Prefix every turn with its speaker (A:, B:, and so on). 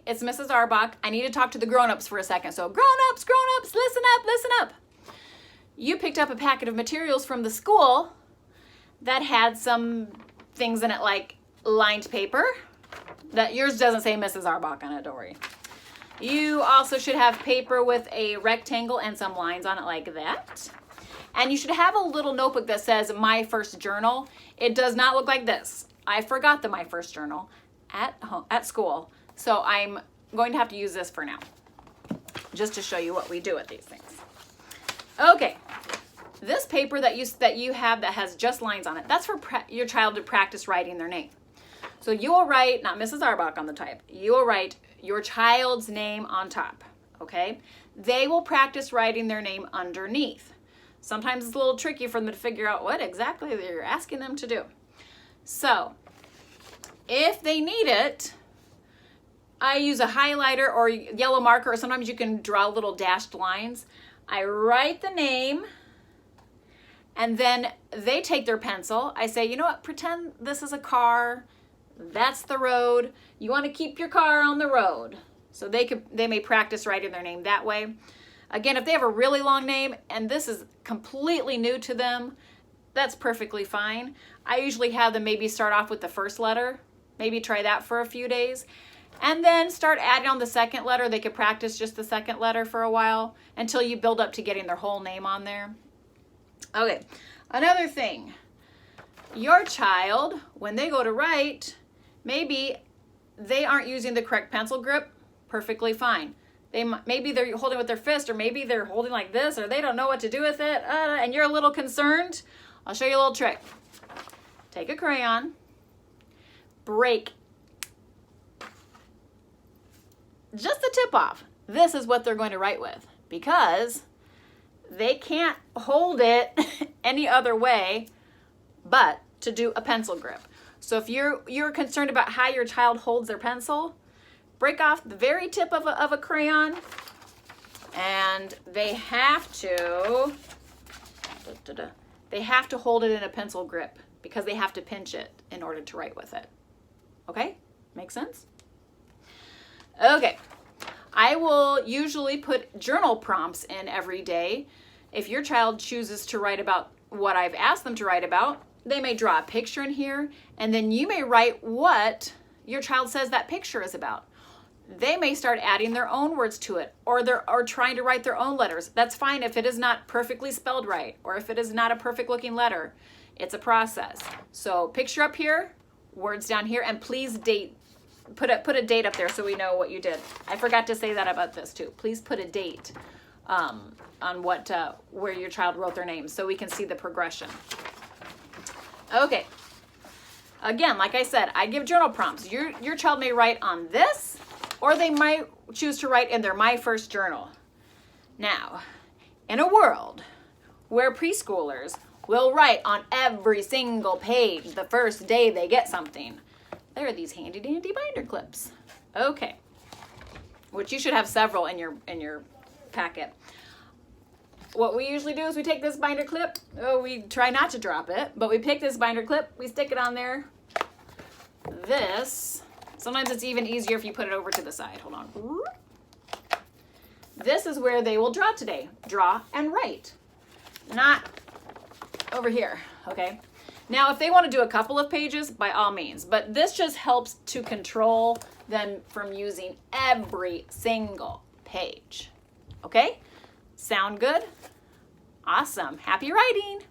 A: it's Mrs. Zarbock. I need to talk to the grown-ups for a second. So grown-ups, listen up, listen up. You picked up a packet of materials from the school that had some things in it like lined paper. That yours doesn't say Mrs. Zarbock on it, don't worry. You also should have paper with a rectangle and some lines on it like that. And you should have a little notebook that says My First Journal. It does not look like this. I forgot the My First Journal at school. So I'm going to have to use this for now, just to show you what we do with these things. Okay, this paper that you have that has just lines on it, that's for your child to practice writing their name. So you will write, not Mrs. Zarbock on the type, you will write your child's name on top, okay? They will practice writing their name underneath. Sometimes it's a little tricky for them to figure out what exactly you're asking them to do. So if they need it, I use a highlighter or yellow marker, or sometimes you can draw little dashed lines. I write the name, and then they take their pencil. I say, you know what, pretend this is a car. That's the road. You want to keep your car on the road. So they may practice writing their name that way. Again, if they have a really long name and this is completely new to them, that's perfectly fine. I usually have them maybe start off with the first letter. Maybe try that for a few days. And then start adding on the second letter. They could practice just the second letter for a while until you build up to getting their whole name on there. Okay, another thing. Your child, when they go to write, maybe they aren't using the correct pencil grip. Perfectly fine. Maybe they're holding with their fist, or maybe they're holding like this, or they don't know what to do with it, and you're a little concerned. I'll show you a little trick. Take a crayon, break just the tip off. This is what they're going to write with, because they can't hold it any other way but to do a pencil grip. So if you're concerned about how your child holds their pencil, break off the very tip of a crayon, and they have to hold it in a pencil grip because they have to pinch it in order to write with it. Okay? Make sense? Okay. I will usually put journal prompts in every day. If your child chooses to write about what I've asked them to write about, they may draw a picture in here, and then you may write what your child says that picture is about. They may start adding their own words to it, or trying to write their own letters. That's fine if it is not perfectly spelled right, or if it is not a perfect looking letter. It's a process. So picture up here, words down here, and please put a date up there so we know what you did. I forgot to say that about this too. Please put a date on where your child wrote their name so we can see the progression. Okay. Again, like I said, I give journal prompts. Your child may write on this, or they might choose to write in their My First Journal. Now, in a world where preschoolers will write on every single page the first day they get something, there are these handy dandy binder clips. Okay, which you should have several in your packet. What we usually do is we take this binder clip, we try not to drop it, but we pick this binder clip, we stick it on there. Sometimes it's even easier if you put it over to the side. Hold on. This is where they will draw today. Draw and write. Not over here, okay? Now, if they want to do a couple of pages, by all means, but this just helps to control them from using every single page, okay? Sound good? Awesome. Happy writing.